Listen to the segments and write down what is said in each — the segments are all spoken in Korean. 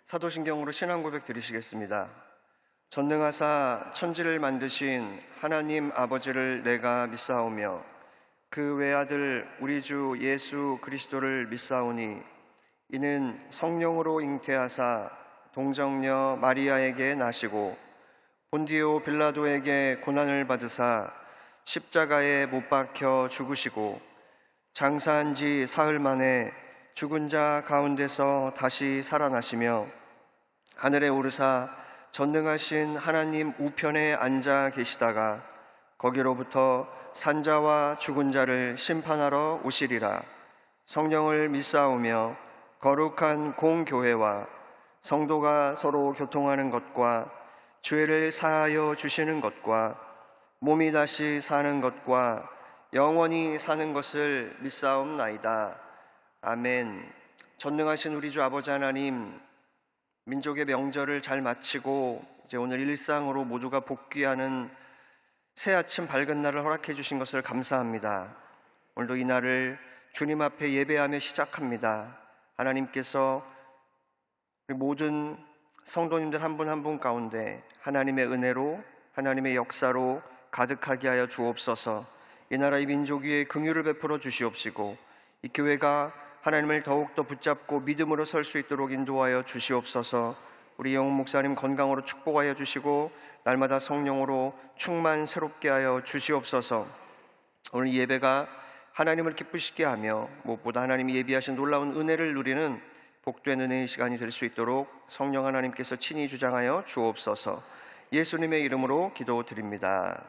사도신경으로 신앙 고백 드리시겠습니다. 전능하사 천지를 만드신 하나님 아버지를 내가 믿사오며 그 외아들 우리 주 예수 그리스도를 믿사오니 이는 성령으로 잉태하사 동정녀 마리아에게 나시고 본디오 빌라도에게 고난을 받으사 십자가에 못 박혀 죽으시고 장사한 지 사흘 만에 죽은 자 가운데서 다시 살아나시며 하늘에 오르사 전능하신 하나님 우편에 앉아 계시다가 거기로부터 산자와 죽은 자를 심판하러 오시리라. 성령을 믿사오며 거룩한 공교회와 성도가 서로 교통하는 것과 죄를 사하여 주시는 것과 몸이 다시 사는 것과 영원히 사는 것을 믿사옵나이다. 아멘. 전능하신 우리 주 아버지 하나님, 민족의 명절을 잘 마치고 이제 오늘 일상으로 모두가 복귀하는 새 아침 밝은 날을 허락해 주신 것을 감사합니다. 오늘도 이 날을 주님 앞에 예배하며 시작합니다. 하나님께서 모든 성도님들 한 분 한 분 가운데 하나님의 은혜로, 하나님의 역사로 가득하게 하여 주옵소서. 이 나라의 민족 위에 긍휼을 베풀어 주시옵시고 이 교회가 하나님을 더욱더 붙잡고 믿음으로 설 수 있도록 인도하여 주시옵소서. 우리 영훈 목사님 건강으로 축복하여 주시고 날마다 성령으로 충만스럽게 하여 주시옵소서. 오늘 예배가 하나님을 기쁘시게 하며 무엇보다 하나님이 예비하신 놀라운 은혜를 누리는 복된 은혜의 시간이 될 수 있도록 성령 하나님께서 친히 주장하여 주옵소서. 예수님의 이름으로 기도드립니다.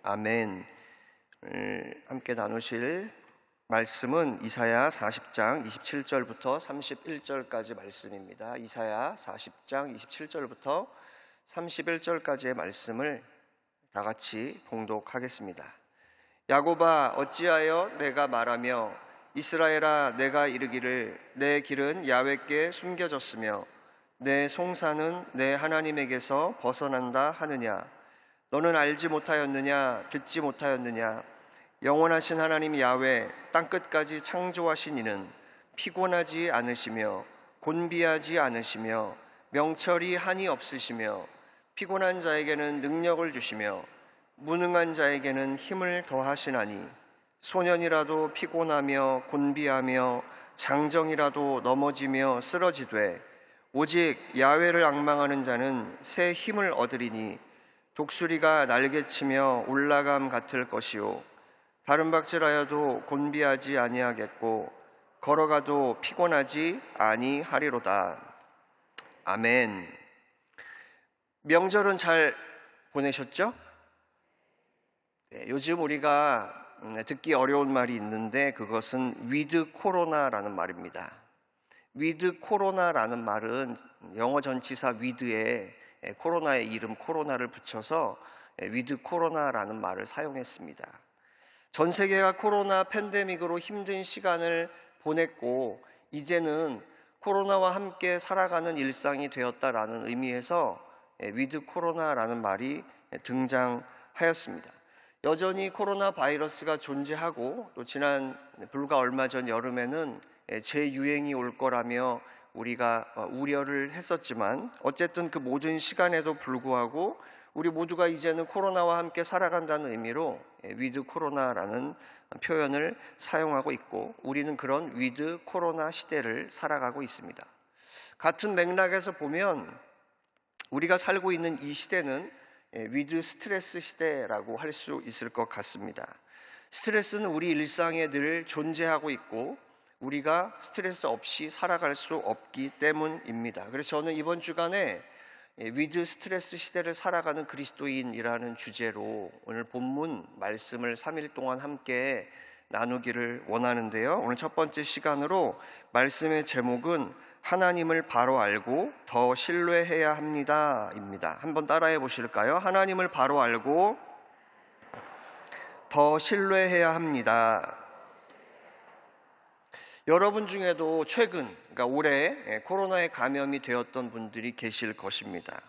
아멘. 함께 나누실 말씀은 이사야 40장 27절부터 31절까지 말씀입니다. 이사야 40장 27절부터 31절까지의 말씀을 다 같이 봉독하겠습니다. 야곱아 어찌하여 내가 말하며 이스라엘아 내가 이르기를 내 길은 야훼께 숨겨졌으며 내 송사는 내 하나님에게서 벗어난다 하느냐. 너는 알지 못하였느냐 듣지 못하였느냐. 영원하신 하나님 야훼 땅끝까지 창조하신 이는 피곤하지 않으시며 곤비하지 않으시며 명철이 한이 없으시며 피곤한 자에게는 능력을 주시며 무능한 자에게는 힘을 더하시나니 소년이라도 피곤하며 곤비하며 장정이라도 넘어지며 쓰러지되 오직 야훼를 앙망하는 자는 새 힘을 얻으리니 독수리가 날개치며 올라감 같을 것이요 다른 박질하여도 곤비하지 아니하겠고 걸어가도 피곤하지 아니하리로다. 아멘. 명절은 잘 보내셨죠? 요즘 우리가 듣기 어려운 말이 있는데 그것은 위드 코로나라는 말입니다. 위드 코로나라는 말은 영어 전치사 위드에 코로나의 이름 코로나를 붙여서 위드 코로나라는 말을 사용했습니다. 전 세계가 코로나 팬데믹으로 힘든 시간을 보냈고 이제는 코로나와 함께 살아가는 일상이 되었다라는 의미에서 위드 코로나라는 말이 등장하였습니다. 여전히 코로나 바이러스가 존재하고 또 불과 얼마 전 여름에는 재유행이 올 거라며 우리가 우려를 했었지만 어쨌든 그 모든 시간에도 불구하고 우리 모두가 이제는 코로나와 함께 살아간다는 의미로 위드 코로나라는 표현을 사용하고 있고 우리는 그런 위드 코로나 시대를 살아가고 있습니다. 같은 맥락에서 보면 우리가 살고 있는 이 시대는 위드 스트레스 시대라고 할 수 있을 것 같습니다. 스트레스는 우리 일상에 늘 존재하고 있고 우리가 스트레스 없이 살아갈 수 없기 때문입니다. 그래서 저는 이번 주간에 위드 스트레스 시대를 살아가는 그리스도인이라는 주제로 오늘 본문 말씀을 3일 동안 함께 나누기를 원하는데요. 오늘 첫 번째 시간으로 말씀의 제목은 하나님을 바로 알고 더 신뢰해야 합니다 입니다. 한번 따라해 보실까요? 하나님을 바로 알고 더 신뢰해야 합니다. 여러분 중에도 최근, 그러니까 올해 코로나에 감염이 되었던 분들이 계실 것입니다.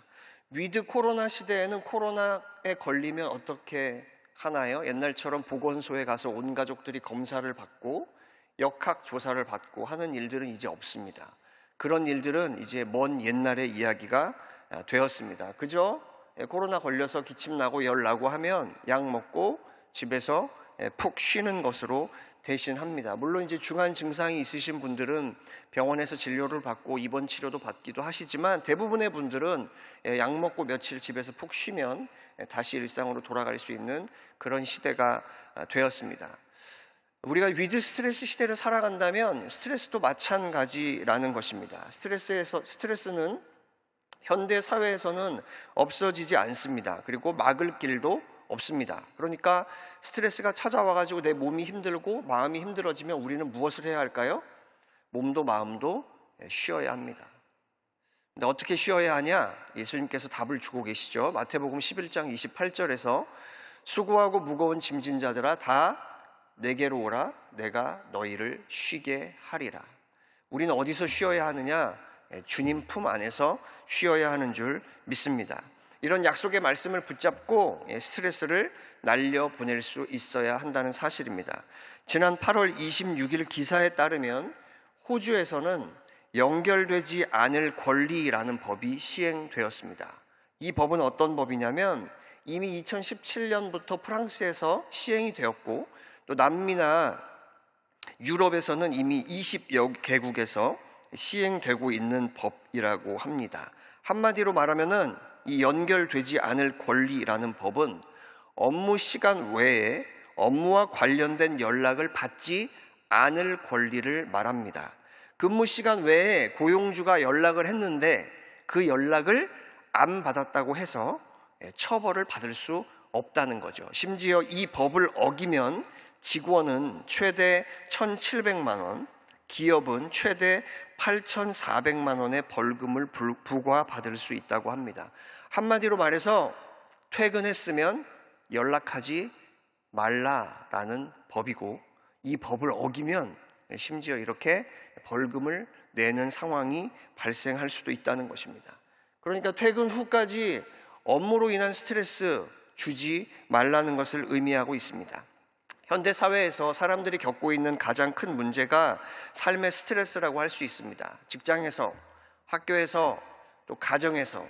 위드 코로나 시대에는 코로나에 걸리면 어떻게 하나요? 옛날처럼 보건소에 가서 온 가족들이 검사를 받고 역학조사를 받고 하는 일들은 이제 없습니다. 그런 일들은 이제 먼 옛날의 이야기가 되었습니다. 그죠? 코로나 걸려서 기침 나고 열 나고 하면 약 먹고 집에서 푹 쉬는 것으로 대신합니다. 물론 이제 중한 증상이 있으신 분들은 병원에서 진료를 받고 입원 치료도 받기도 하시지만 대부분의 분들은 약 먹고 며칠 집에서 푹 쉬면 다시 일상으로 돌아갈 수 있는 그런 시대가 되었습니다. 우리가 위드 스트레스 시대를 살아간다면 스트레스도 마찬가지라는 것입니다. 스트레스는 현대 사회에서는 없어지지 않습니다. 그리고 막을 길도 없습니다. 그러니까 스트레스가 찾아와가지고 내 몸이 힘들고 마음이 힘들어지면 우리는 무엇을 해야 할까요? 몸도 마음도 쉬어야 합니다. 근데 어떻게 쉬어야 하냐? 예수님께서 답을 주고 계시죠. 마태복음 11장 28절에서 수고하고 무거운 짐진 자들아 다 내게로 오라 내가 너희를 쉬게 하리라. 우리는 어디서 쉬어야 하느냐? 주님 품 안에서 쉬어야 하는 줄 믿습니다. 이런 약속의 말씀을 붙잡고 스트레스를 날려보낼 수 있어야 한다는 사실입니다. 지난 8월 26일 기사에 따르면 호주에서는 연결되지 않을 권리라는 법이 시행되었습니다. 이 법은 어떤 법이냐면 이미 2017년부터 프랑스에서 시행이 되었고 또 남미나 유럽에서는 이미 20여 개국에서 시행되고 있는 법이라고 합니다. 한마디로 말하면은 이 연결되지 않을 권리라는 법은 업무 시간 외에 업무와 관련된 연락을 받지 않을 권리를 말합니다. 근무 시간 외에 고용주가 연락을 했는데 그 연락을 안 받았다고 해서 처벌을 받을 수 없다는 거죠. 심지어 이 법을 어기면 직원은 최대 1,700만 원, 기업은 최대 8,400만 원의 벌금을 부과받을 수 있다고 합니다. 한마디로 말해서 퇴근했으면 연락하지 말라라는 법이고 이 법을 어기면 심지어 이렇게 벌금을 내는 상황이 발생할 수도 있다는 것입니다. 그러니까 퇴근 후까지 업무로 인한 스트레스 주지 말라는 것을 의미하고 있습니다. 현대 사회에서 사람들이 겪고 있는 가장 큰 문제가 삶의 스트레스라고 할 수 있습니다. 직장에서, 학교에서, 또 가정에서,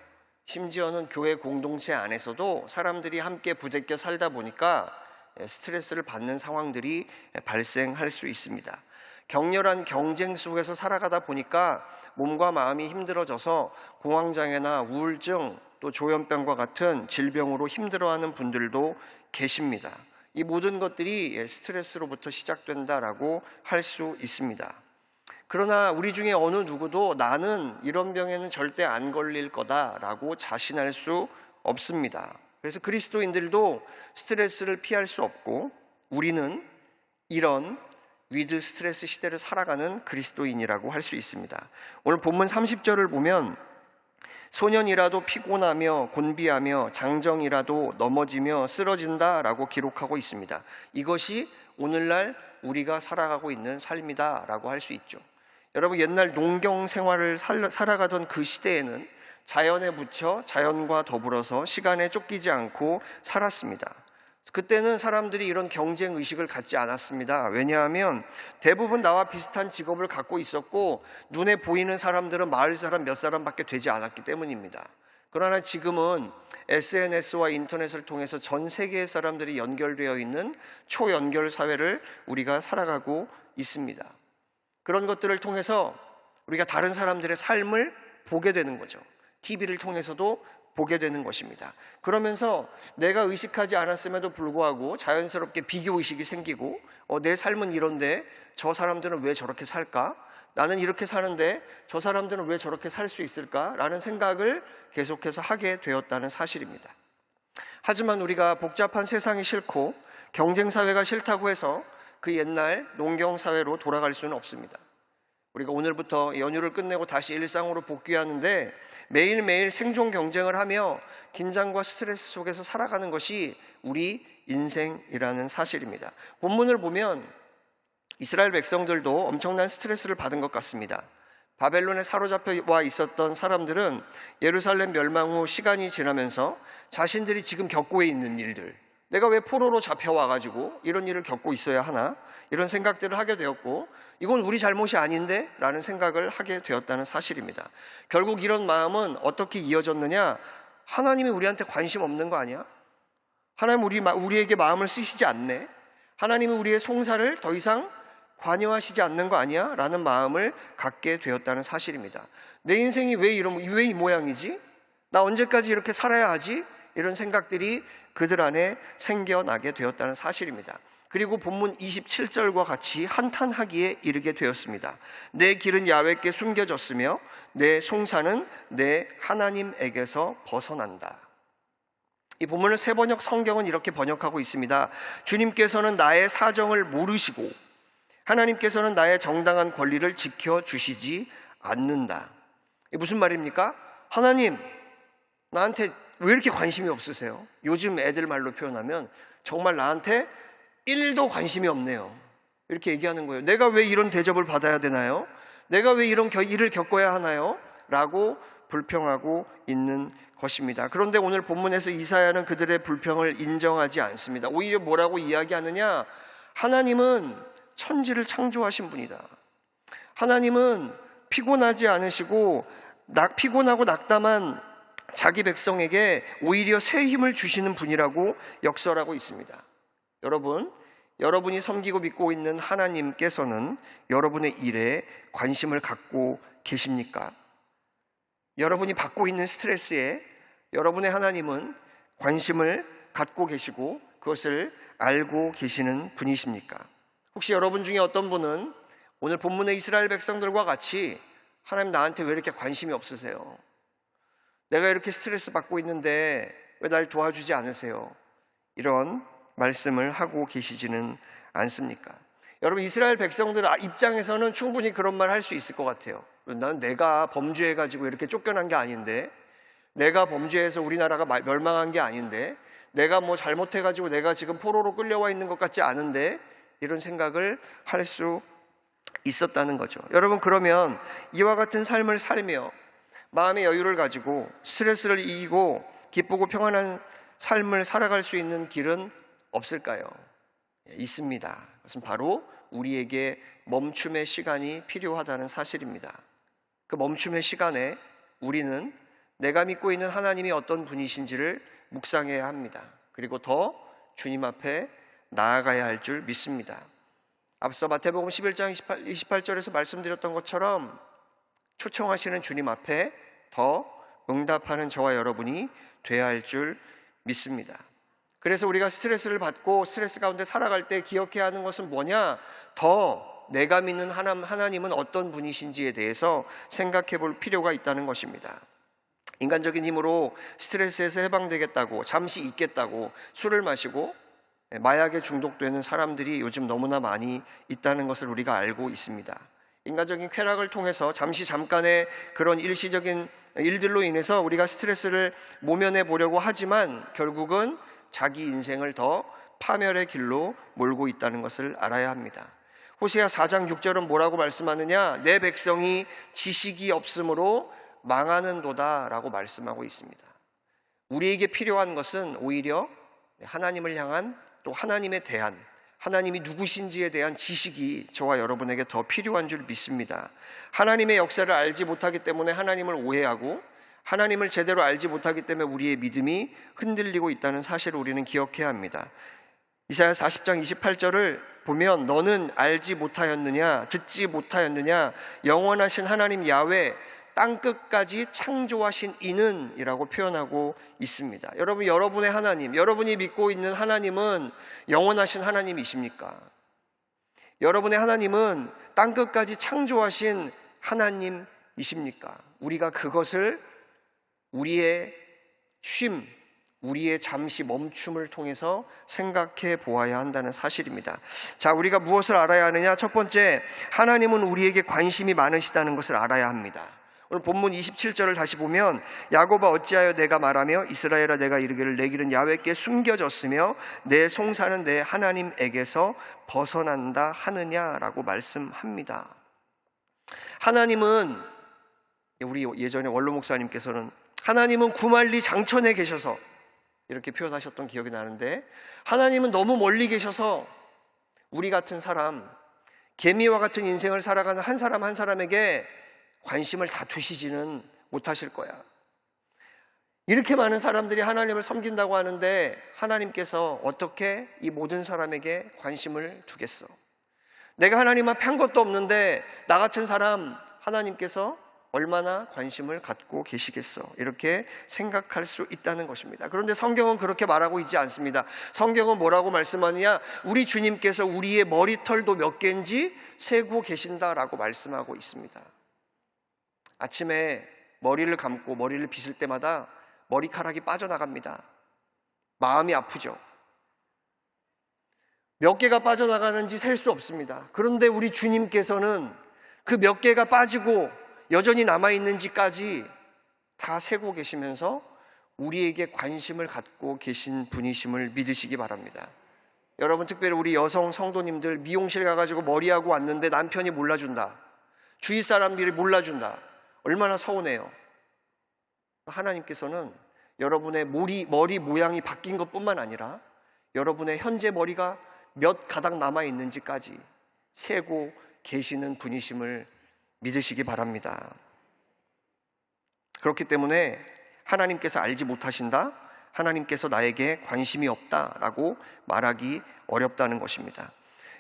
심지어는 교회 공동체 안에서도 사람들이 함께 부대껴 살다 보니까 스트레스를 받는 상황들이 발생할 수 있습니다. 격렬한 경쟁 속에서 살아가다 보니까 몸과 마음이 힘들어져서 공황장애나 우울증 또 조현병과 같은 질병으로 힘들어하는 분들도 계십니다. 이 모든 것들이 스트레스로부터 시작된다라고 할 수 있습니다. 그러나 우리 중에 어느 누구도 나는 이런 병에는 절대 안 걸릴 거다라고 자신할 수 없습니다. 그래서 그리스도인들도 스트레스를 피할 수 없고 우리는 이런 위드 스트레스 시대를 살아가는 그리스도인이라고 할 수 있습니다. 오늘 본문 30절을 보면 소년이라도 피곤하며 곤비하며 장정이라도 넘어지며 쓰러진다라고 기록하고 있습니다. 이것이 오늘날 우리가 살아가고 있는 삶이다라고 할 수 있죠. 여러분 옛날 농경 생활을 살아가던 그 시대에는 자연에 묻혀 자연과 더불어서 시간에 쫓기지 않고 살았습니다. 그때는 사람들이 이런 경쟁 의식을 갖지 않았습니다. 왜냐하면 대부분 나와 비슷한 직업을 갖고 있었고 눈에 보이는 사람들은 마을 사람 몇 사람밖에 되지 않았기 때문입니다. 그러나 지금은 SNS와 인터넷을 통해서 전 세계의 사람들이 연결되어 있는 초연결 사회를 우리가 살아가고 있습니다. 그런 것들을 통해서 우리가 다른 사람들의 삶을 보게 되는 거죠. TV를 통해서도 보게 되는 것입니다. 그러면서 내가 의식하지 않았음에도 불구하고 자연스럽게 비교의식이 생기고 내 삶은 이런데 저 사람들은 왜 저렇게 살까? 나는 이렇게 사는데 저 사람들은 왜 저렇게 살 수 있을까? 라는 생각을 계속해서 하게 되었다는 사실입니다. 하지만 우리가 복잡한 세상이 싫고 경쟁사회가 싫다고 해서 그 옛날 농경사회로 돌아갈 수는 없습니다. 우리가 오늘부터 연휴를 끝내고 다시 일상으로 복귀하는데 매일매일 생존 경쟁을 하며 긴장과 스트레스 속에서 살아가는 것이 우리 인생이라는 사실입니다. 본문을 보면 이스라엘 백성들도 엄청난 스트레스를 받은 것 같습니다. 바벨론에 사로잡혀 와 있었던 사람들은 예루살렘 멸망 후 시간이 지나면서 자신들이 지금 겪고 있는 일들, 내가 왜 포로로 잡혀와가지고 이런 일을 겪고 있어야 하나? 이런 생각들을 하게 되었고, 이건 우리 잘못이 아닌데? 라는 생각을 하게 되었다는 사실입니다. 결국 이런 마음은 어떻게 이어졌느냐? 하나님이 우리한테 관심 없는 거 아니야? 하나님 우리에게 마음을 쓰시지 않네? 하나님이 우리의 송사를 더 이상 관여하시지 않는 거 아니야? 라는 마음을 갖게 되었다는 사실입니다. 내 인생이 왜 이 모양이지? 나 언제까지 이렇게 살아야 하지? 이런 생각들이 그들 안에 생겨나게 되었다는 사실입니다. 그리고 본문 27절과 같이 한탄하기에 이르게 되었습니다. 내 길은 야훼께 숨겨졌으며 내 송사는 내 하나님에게서 벗어난다. 이 본문을 세 번역 성경은 이렇게 번역하고 있습니다. 주님께서는 나의 사정을 모르시고 하나님께서는 나의 정당한 권리를 지켜주시지 않는다. 이게 무슨 말입니까? 하나님, 나한테 왜 이렇게 관심이 없으세요? 요즘 애들 말로 표현하면 정말 나한테 1도 관심이 없네요. 이렇게 얘기하는 거예요. 내가 왜 이런 대접을 받아야 되나요? 내가 왜 이런 일을 겪어야 하나요? 라고 불평하고 있는 것입니다. 그런데 오늘 본문에서 이사야는 그들의 불평을 인정하지 않습니다. 오히려 뭐라고 이야기하느냐? 하나님은 천지를 창조하신 분이다. 하나님은 피곤하지 않으시고 피곤하고 낙담한 자기 백성에게 오히려 새 힘을 주시는 분이라고 역설하고 있습니다. 여러분이 섬기고 믿고 있는 하나님께서는 여러분의 일에 관심을 갖고 계십니까? 여러분이 받고 있는 스트레스에 여러분의 하나님은 관심을 갖고 계시고 그것을 알고 계시는 분이십니까? 혹시 여러분 중에 어떤 분은 오늘 본문의 이스라엘 백성들과 같이 하나님 나한테 왜 이렇게 관심이 없으세요? 내가 이렇게 스트레스 받고 있는데 왜 날 도와주지 않으세요? 이런 말씀을 하고 계시지는 않습니까? 여러분, 이스라엘 백성들 입장에서는 충분히 그런 말 할 수 있을 것 같아요. 난 내가 범죄해가지고 이렇게 쫓겨난 게 아닌데, 내가 범죄해서 우리나라가 멸망한 게 아닌데, 내가 뭐 잘못해가지고 내가 지금 포로로 끌려와 있는 것 같지 않은데, 이런 생각을 할 수 있었다는 거죠. 여러분, 그러면 이와 같은 삶을 살며 마음의 여유를 가지고 스트레스를 이기고 기쁘고 평안한 삶을 살아갈 수 있는 길은 없을까요? 있습니다. 그것은 바로 우리에게 멈춤의 시간이 필요하다는 사실입니다. 그 멈춤의 시간에 우리는 내가 믿고 있는 하나님이 어떤 분이신지를 묵상해야 합니다. 그리고 더 주님 앞에 나아가야 할 줄 믿습니다. 앞서 마태복음 11장 28절에서 말씀드렸던 것처럼 초청하시는 주님 앞에 더 응답하는 저와 여러분이 돼야 할 줄 믿습니다. 그래서 우리가 스트레스를 받고 스트레스 가운데 살아갈 때 기억해야 하는 것은 뭐냐? 더 내가 믿는 하나님은 어떤 분이신지에 대해서 생각해 볼 필요가 있다는 것입니다. 인간적인 힘으로 스트레스에서 해방되겠다고 잠시 잊겠다고 술을 마시고 마약에 중독되는 사람들이 요즘 너무나 많이 있다는 것을 우리가 알고 있습니다. 인간적인 쾌락을 통해서 잠깐의 그런 일시적인 일들로 인해서 우리가 스트레스를 모면해 보려고 하지만 결국은 자기 인생을 더 파멸의 길로 몰고 있다는 것을 알아야 합니다. 호세아 4장 6절은 뭐라고 말씀하느냐? 내 백성이 지식이 없으므로 망하는도다 라고 말씀하고 있습니다. 우리에게 필요한 것은 오히려 하나님을 향한, 또 하나님에 대한, 하나님이 누구신지에 대한 지식이 저와 여러분에게 더 필요한 줄 믿습니다. 하나님의 역사를 알지 못하기 때문에 하나님을 오해하고 하나님을 제대로 알지 못하기 때문에 우리의 믿음이 흔들리고 있다는 사실을 우리는 기억해야 합니다. 이사야 40장 28절을 보면 너는 알지 못하였느냐, 듣지 못하였느냐, 영원하신 하나님 야훼 땅끝까지 창조하신 이는 이라고 표현하고 있습니다. 여러분, 여러분의 하나님, 여러분이 믿고 있는 하나님은 영원하신 하나님이십니까? 여러분의 하나님은 땅끝까지 창조하신 하나님이십니까? 우리가 그것을 우리의 쉼, 우리의 잠시 멈춤을 통해서 생각해 보아야 한다는 사실입니다. 자, 우리가 무엇을 알아야 하느냐? 첫 번째, 하나님은 우리에게 관심이 많으시다는 것을 알아야 합니다. 오늘 본문 27절을 다시 보면 야곱아 어찌하여 내가 말하며 이스라엘아 내가 이르기를 내 길은 야훼께 숨겨졌으며 내 송사는 내 하나님에게서 벗어난다 하느냐라고 말씀합니다. 하나님은, 우리 예전에 원로 목사님께서는 하나님은 구만리 장천에 계셔서 이렇게 표현하셨던 기억이 나는데, 하나님은 너무 멀리 계셔서 우리 같은 사람, 개미와 같은 인생을 살아가는 한 사람 한 사람에게 관심을 다 두시지는 못하실 거야. 이렇게 많은 사람들이 하나님을 섬긴다고 하는데 하나님께서 어떻게 이 모든 사람에게 관심을 두겠어? 내가 하나님 앞에 한 것도 없는데 나 같은 사람 하나님께서 얼마나 관심을 갖고 계시겠어? 이렇게 생각할 수 있다는 것입니다. 그런데 성경은 그렇게 말하고 있지 않습니다. 성경은 뭐라고 말씀하느냐? 우리 주님께서 우리의 머리털도 몇 개인지 세고 계신다라고 말씀하고 있습니다. 아침에 머리를 감고 머리를 빗을 때마다 머리카락이 빠져나갑니다. 마음이 아프죠. 몇 개가 빠져나가는지 셀 수 없습니다. 그런데 우리 주님께서는 그 몇 개가 빠지고 여전히 남아있는지까지 다 세고 계시면서 우리에게 관심을 갖고 계신 분이심을 믿으시기 바랍니다. 여러분, 특별히 우리 여성 성도님들, 미용실 가가지고 머리하고 왔는데 남편이 몰라준다, 주위 사람들이 몰라준다, 얼마나 서운해요. 하나님께서는 여러분의 머리 모양이 바뀐 것뿐만 아니라 여러분의 현재 머리가 몇 가닥 남아있는지까지 세고 계시는 분이심을 믿으시기 바랍니다. 그렇기 때문에 하나님께서 알지 못하신다, 하나님께서 나에게 관심이 없다라고 말하기 어렵다는 것입니다.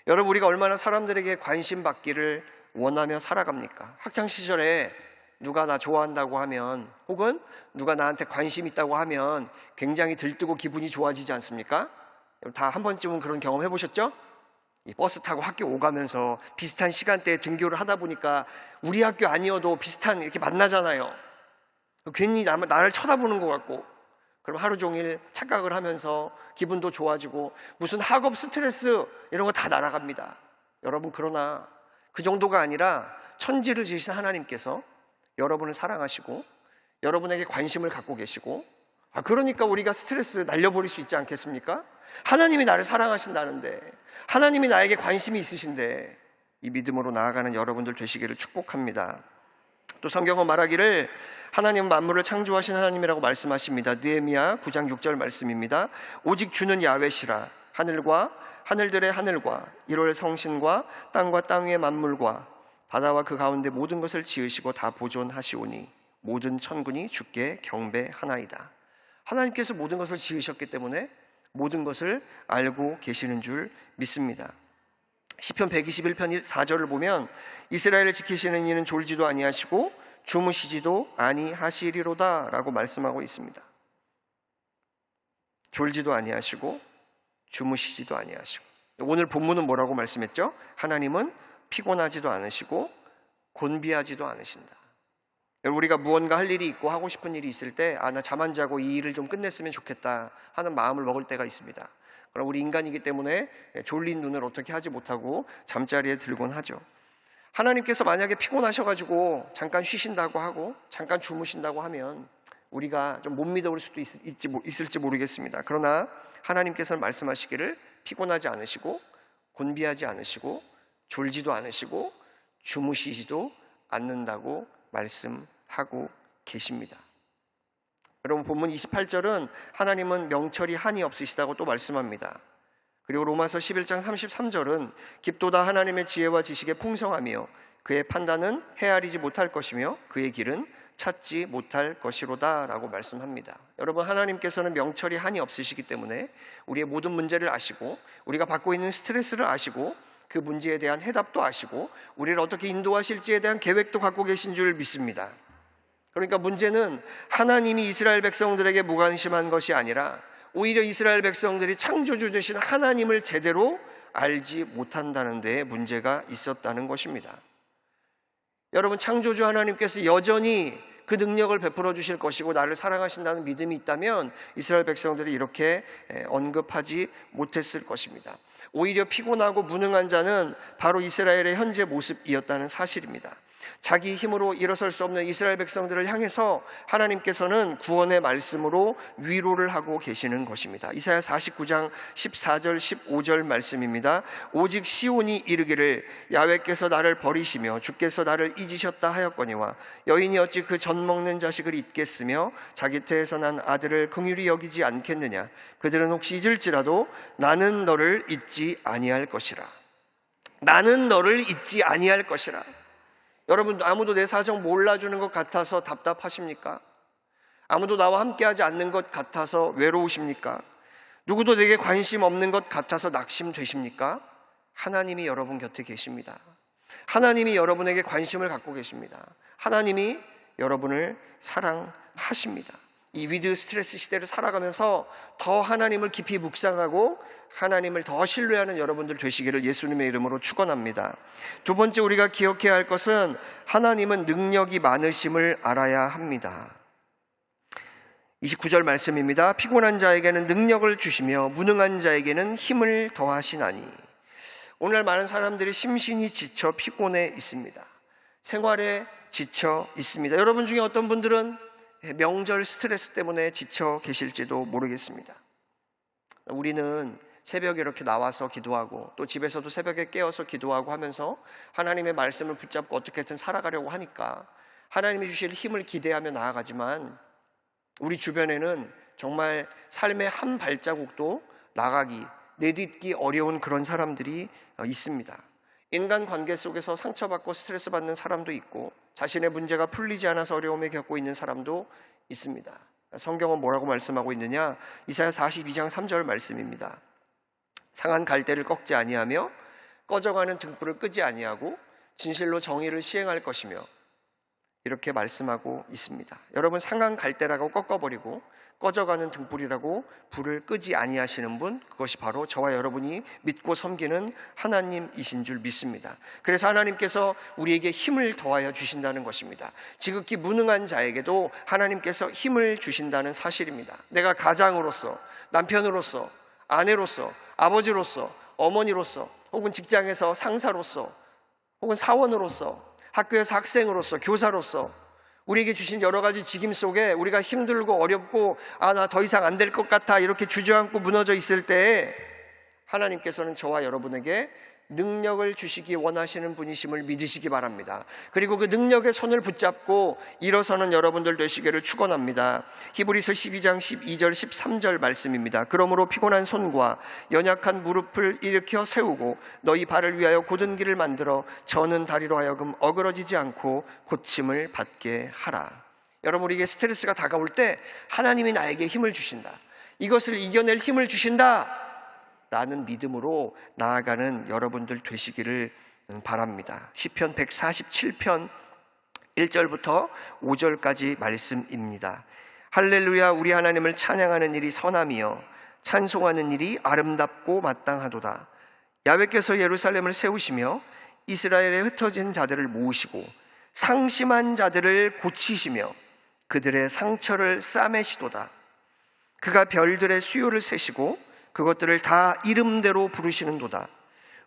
여러분, 우리가 얼마나 사람들에게 관심 받기를 원하며 살아갑니까? 학창시절에 누가 나 좋아한다고 하면, 혹은 누가 나한테 관심 있다고 하면 굉장히 들뜨고 기분이 좋아지지 않습니까? 다 한 번쯤은 그런 경험 해보셨죠? 이 버스 타고 학교 오가면서 비슷한 시간대에 등교를 하다 보니까 우리 학교 아니어도 비슷한 이렇게 만나잖아요. 괜히 나를 쳐다보는 것 같고, 그럼 하루 종일 착각을 하면서 기분도 좋아지고 무슨 학업 스트레스 이런 거 다 날아갑니다. 여러분, 그러나 그 정도가 아니라 천지를 지으신 하나님께서 여러분을 사랑하시고 여러분에게 관심을 갖고 계시고, 그러니까 우리가 스트레스 날려버릴 수 있지 않겠습니까? 하나님이 나를 사랑하신다는데, 하나님이 나에게 관심이 있으신데, 이 믿음으로 나아가는 여러분들 되시기를 축복합니다. 또 성경은 말하기를 하나님은 만물을 창조하신 하나님이라고 말씀하십니다. 느헤미야 9장 6절 말씀입니다. 오직 주는 야훼시라. 하늘과 하늘들의 하늘과 1월 성신과 땅과 땅 위의 만물과 바다와 그 가운데 모든 것을 지으시고 다 보존하시오니 모든 천군이 주께 경배하나이다. 하나님께서 모든 것을 지으셨기 때문에 모든 것을 알고 계시는 줄 믿습니다. 시편 121편 4절을 보면 이스라엘을 지키시는 이는 졸지도 아니하시고 주무시지도 아니하시리로다 라고 말씀하고 있습니다. 졸지도 아니하시고 주무시지도 아니하시고, 오늘 본문은 뭐라고 말씀했죠? 하나님은 피곤하지도 않으시고 곤비하지도 않으신다. 우리가 무언가 할 일이 있고 하고 싶은 일이 있을 때, 나 잠 안 자고 이 일을 좀 끝냈으면 좋겠다 하는 마음을 먹을 때가 있습니다. 그럼 우리 인간이기 때문에 졸린 눈을 어떻게 하지 못하고 잠자리에 들곤 하죠. 하나님께서 만약에 피곤하셔가지고 잠깐 쉬신다고 하고 잠깐 주무신다고 하면 우리가 좀 못 믿어올 수도 있을지 모르겠습니다. 그러나 하나님께서는 말씀하시기를 피곤하지 않으시고 곤비하지 않으시고 졸지도 않으시고 주무시지도 않는다고 말씀하고 계십니다. 여러분, 본문 28절은 하나님은 명철이 한이 없으시다고 또 말씀합니다. 그리고 로마서 11장 33절은 깊도다 하나님의 지혜와 지식에 풍성하며 그의 판단은 헤아리지 못할 것이며 그의 길은 찾지 못할 것이로다 라고 말씀합니다. 여러분, 하나님께서는 명철이 한이 없으시기 때문에 우리의 모든 문제를 아시고 우리가 받고 있는 스트레스를 아시고 그 문제에 대한 해답도 아시고 우리를 어떻게 인도하실지에 대한 계획도 갖고 계신 줄 믿습니다. 그러니까 문제는 하나님이 이스라엘 백성들에게 무관심한 것이 아니라 오히려 이스라엘 백성들이 창조주 되신 하나님을 제대로 알지 못한다는 데에 문제가 있었다는 것입니다. 여러분, 창조주 하나님께서 여전히 그 능력을 베풀어 주실 것이고 나를 사랑하신다는 믿음이 있다면 이스라엘 백성들이 이렇게 언급하지 못했을 것입니다. 오히려 피곤하고 무능한 자는 바로 이스라엘의 현재 모습이었다는 사실입니다. 자기 힘으로 일어설 수 없는 이스라엘 백성들을 향해서 하나님께서는 구원의 말씀으로 위로를 하고 계시는 것입니다. 이사야 49장 14절 15절 말씀입니다. 오직 시온이 이르기를 야훼께서 나를 버리시며 주께서 나를 잊으셨다 하였거니와 여인이 어찌 그 젖 먹는 자식을 잊겠으며 자기 태에서 난 아들을 긍휼히 여기지 않겠느냐. 그들은 혹시 잊을지라도 나는 너를 잊지 아니할 것이라. 나는 너를 잊지 아니할 것이라. 여러분, 아무도 내 사정 몰라주는 것 같아서 답답하십니까? 아무도 나와 함께하지 않는 것 같아서 외로우십니까? 누구도 내게 관심 없는 것 같아서 낙심되십니까? 하나님이 여러분 곁에 계십니다. 하나님이 여러분에게 관심을 갖고 계십니다. 하나님이 여러분을 사랑하십니다. 이 위드 스트레스 시대를 살아가면서 더 하나님을 깊이 묵상하고 하나님을 더 신뢰하는 여러분들 되시기를 예수님의 이름으로 축원합니다. 두 번째, 우리가 기억해야 할 것은 하나님은 능력이 많으심을 알아야 합니다. 29절 말씀입니다. 피곤한 자에게는 능력을 주시며 무능한 자에게는 힘을 더하시나니. 오늘 많은 사람들이 심신이 지쳐 피곤해 있습니다. 생활에 지쳐 있습니다. 여러분 중에 어떤 분들은 명절 스트레스 때문에 지쳐 계실지도 모르겠습니다. 우리는 새벽에 이렇게 나와서 기도하고 또 집에서도 새벽에 깨어서 기도하고 하면서 하나님의 말씀을 붙잡고 어떻게든 살아가려고 하니까 하나님이 주실 힘을 기대하며 나아가지만 우리 주변에는 정말 삶의 한 발자국도 나가기, 내딛기 어려운 그런 사람들이 있습니다. 인간관계 속에서 상처받고 스트레스 받는 사람도 있고 자신의 문제가 풀리지 않아서 어려움을 겪고 있는 사람도 있습니다. 성경은 뭐라고 말씀하고 있느냐? 이사야 42장 3절 말씀입니다. 상한 갈대를 꺾지 아니하며 꺼져가는 등불을 끄지 아니하고 진실로 정의를 시행할 것이며 이렇게 말씀하고 있습니다. 여러분, 상한 갈대라고 꺾어버리고 꺼져가는 등불이라고 불을 끄지 아니하시는 분, 그것이 바로 저와 여러분이 믿고 섬기는 하나님이신 줄 믿습니다. 그래서 하나님께서 우리에게 힘을 더하여 주신다는 것입니다. 지극히 무능한 자에게도 하나님께서 힘을 주신다는 사실입니다. 내가 가장으로서, 남편으로서, 아내로서, 아버지로서, 어머니로서, 혹은 직장에서 상사로서, 혹은 사원으로서, 학교에서 학생으로서, 교사로서 우리에게 주신 여러 가지 직임 속에 우리가 힘들고 어렵고 나 더 이상 안 될 것 같아 이렇게 주저앉고 무너져 있을 때에 하나님께서는 저와 여러분에게 능력을 주시기 원하시는 분이심을 믿으시기 바랍니다. 그리고 그 능력의 손을 붙잡고 일어서는 여러분들 되시기를 축원합니다. 히브리서 12장 12절 13절 말씀입니다. 그러므로 피곤한 손과 연약한 무릎을 일으켜 세우고 너희 발을 위하여 곧은 길을 만들어 저는 다리로 하여금 어그러지지 않고 고침을 받게 하라. 여러분, 우리에게 스트레스가 다가올 때 하나님이 나에게 힘을 주신다, 이것을 이겨낼 힘을 주신다 라는 믿음으로 나아가는 여러분들 되시기를 바랍니다. 시편 147편 1절부터 5절까지 말씀입니다. 할렐루야, 우리 하나님을 찬양하는 일이 선함이여 찬송하는 일이 아름답고 마땅하도다. 야훼께서 예루살렘을 세우시며 이스라엘에 흩어진 자들을 모으시고 상심한 자들을 고치시며 그들의 상처를 싸매시도다. 그가 별들의 수요를 세시고 그것들을 다 이름대로 부르시는도다.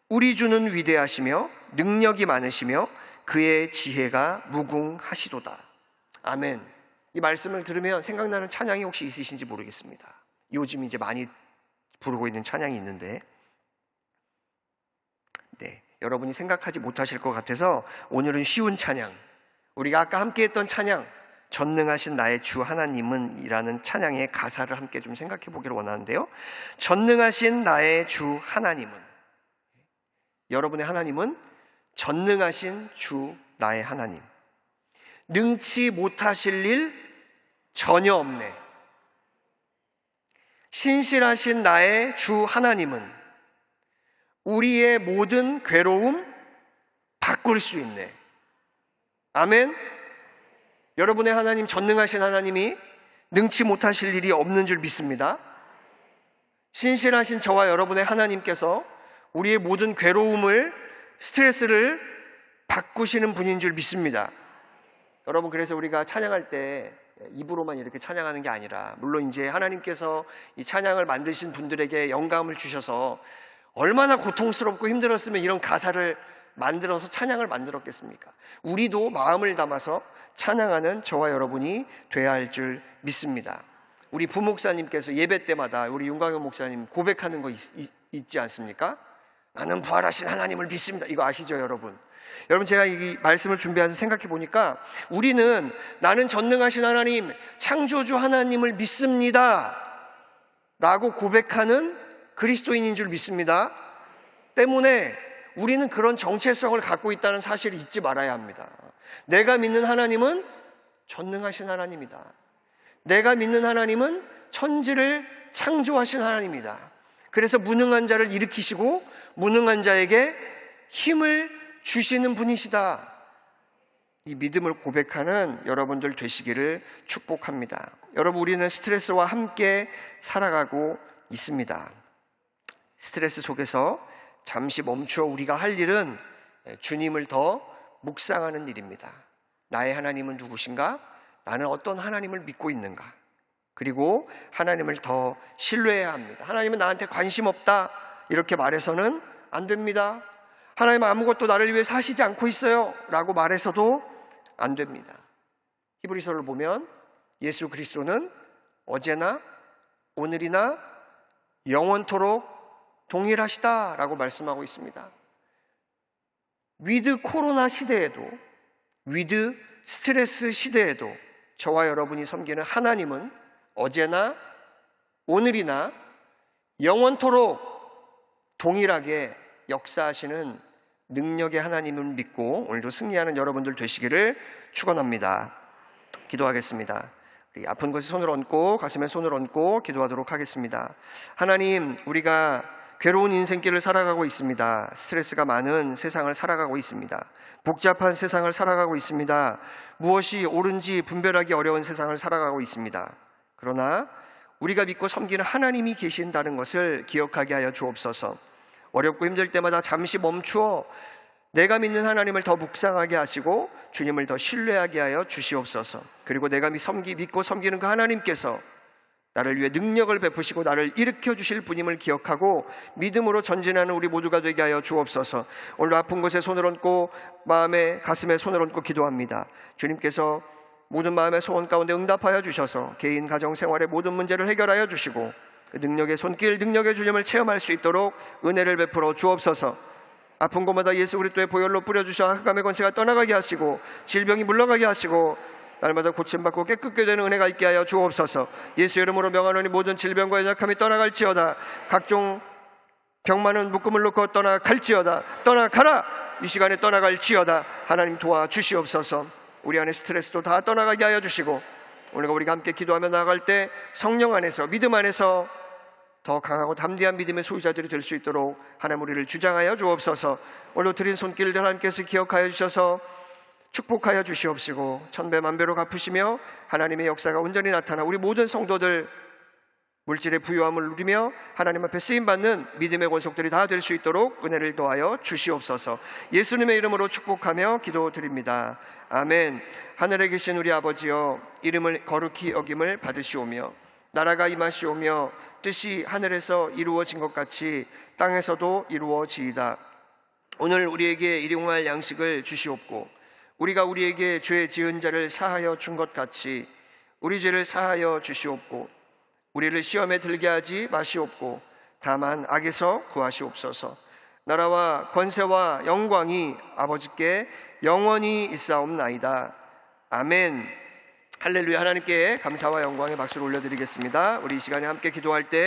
우리 주는 위대하시며 능력이 많으시며 그의 지혜가 무궁하시도다. 아멘. 이 말씀을 들으면 생각나는 찬양이 혹시 있으신지 모르겠습니다. 요즘 이제 많이 부르고 있는 찬양이 있는데 여러분이 생각하지 못하실 것 같아서 오늘은 쉬운 찬양, 우리가 아까 함께 했던 찬양, 전능하신 나의 주 하나님은 이라는 찬양의 가사를 함께 좀 생각해 보기를 원하는데요. 전능하신 나의 주 하나님은, 여러분의 하나님은 전능하신 주 나의 하나님, 능치 못하실 일 전혀 없네. 신실하신 나의 주 하나님은 우리의 모든 괴로움 바꿀 수 있네. 아멘. 여러분의 하나님, 전능하신 하나님이 능치 못하실 일이 없는 줄 믿습니다. 신실하신 저와 여러분의 하나님께서 우리의 모든 괴로움을, 스트레스를 바꾸시는 분인 줄 믿습니다. 여러분, 그래서 우리가 찬양할 때 입으로만 이렇게 찬양하는 게 아니라, 물론 이제 하나님께서 이 찬양을 만드신 분들에게 영감을 주셔서 얼마나 고통스럽고 힘들었으면 이런 가사를 만들어서 찬양을 만들었겠습니까? 우리도 마음을 담아서 찬양하는 저와 여러분이 돼야 할 줄 믿습니다. 우리 부목사님께서 예배 때마다 우리 윤광현 목사님 고백하는 거 있지 않습니까? 나는 부활하신 하나님을 믿습니다. 이거 아시죠, 여러분? 여러분, 제가 이 말씀을 준비해서 생각해 보니까 우리는 나는 전능하신 하나님, 창조주 하나님을 믿습니다 라고 고백하는 그리스도인인 줄 믿습니다. 때문에 우리는 그런 정체성을 갖고 있다는 사실을 잊지 말아야 합니다. 내가 믿는 하나님은 전능하신 하나님이다. 내가 믿는 하나님은 천지를 창조하신 하나님이다. 그래서 무능한 자를 일으키시고 무능한 자에게 힘을 주시는 분이시다. 이 믿음을 고백하는 여러분들 되시기를 축복합니다. 여러분, 우리는 스트레스와 함께 살아가고 있습니다. 스트레스 속에서 잠시 멈추어 우리가 할 일은 주님을 더 묵상하는 일입니다. 나의 하나님은 누구신가? 나는 어떤 하나님을 믿고 있는가? 그리고 하나님을 더 신뢰해야 합니다. 하나님은 나한테 관심 없다 이렇게 말해서는 안 됩니다. 하나님은 아무것도 나를 위해 하시지 않고 있어요 라고 말해서도 안 됩니다. 히브리서를 보면 예수 그리스도는 어제나 오늘이나 영원토록 동일하시다 라고 말씀하고 있습니다. 위드 코로나 시대에도, 위드 스트레스 시대에도 저와 여러분이 섬기는 하나님은 어제나 오늘이나 영원토록 동일하게 역사하시는 능력의 하나님을 믿고 오늘도 승리하는 여러분들 되시기를 축원합니다. 기도하겠습니다. 우리 아픈 곳에 손을 얹고 가슴에 손을 얹고 기도하도록 하겠습니다. 하나님, 우리가 괴로운 인생길을 살아가고 있습니다. 스트레스가 많은 세상을 살아가고 있습니다. 복잡한 세상을 살아가고 있습니다. 무엇이 옳은지 분별하기 어려운 세상을 살아가고 있습니다. 그러나 우리가 믿고 섬기는 하나님이 계신다는 것을 기억하게 하여 주옵소서. 어렵고 힘들 때마다 잠시 멈추어 내가 믿는 하나님을 더 묵상하게 하시고 주님을 더 신뢰하게 하여 주시옵소서. 그리고 내가 믿고 섬기는 그 하나님께서 나를 위해 능력을 베푸시고 나를 일으켜 주실 분임을 기억하고 믿음으로 전진하는 우리 모두가 되게 하여 주옵소서. 오늘 아픈 곳에 손을 얹고 마음에 가슴에 손을 얹고 기도합니다. 주님께서 모든 마음의 소원 가운데 응답하여 주셔서 개인 가정 생활의 모든 문제를 해결하여 주시고 그 능력의 손길, 능력의 주님을 체험할 수 있도록 은혜를 베풀어 주옵소서. 아픈 곳마다 예수 그리스도의 보혈로 뿌려주셔 흑암의 권세가 떠나가게 하시고 질병이 물러가게 하시고 날마다 고침받고 깨끗게 되는 은혜가 있게 하여 주옵소서. 예수 이름으로 명하노니 모든 질병과 연약함이 떠나갈지어다. 각종 병만은 묶음을 놓고 떠나갈지어다. 떠나가라. 이 시간에 떠나갈지어다. 하나님 도와주시옵소서. 우리 안에 스트레스도 다 떠나가게 하여 주시고 오늘과 우리가 함께 기도하며 나아갈 때 성령 안에서, 믿음 안에서 더 강하고 담대한 믿음의 소유자들이 될 수 있도록 하나님 우리를 주장하여 주옵소서. 오늘 드린 손길을 하나님께서 기억하여 주셔서 축복하여 주시옵시고 천배만배로 갚으시며 하나님의 역사가 온전히 나타나 우리 모든 성도들 물질의 부유함을 누리며 하나님 앞에 쓰임받는 믿음의 권속들이 다 될 수 있도록 은혜를 더하여 주시옵소서. 예수님의 이름으로 축복하며 기도드립니다. 아멘. 하늘에 계신 우리 아버지여, 이름을 거룩히 여김을 받으시오며 나라가 임하시오며 뜻이 하늘에서 이루어진 것 같이 땅에서도 이루어지이다. 오늘 우리에게 일용할 양식을 주시옵고 우리가 우리에게 죄 지은 자를 사하여 준 것 같이 우리 죄를 사하여 주시옵고 우리를 시험에 들게 하지 마시옵고 다만 악에서 구하시옵소서. 나라와 권세와 영광이 아버지께 영원히 있사옵나이다. 아멘. 할렐루야. 하나님께 감사와 영광의 박수를 올려드리겠습니다. 우리 이 시간에 함께 기도할 때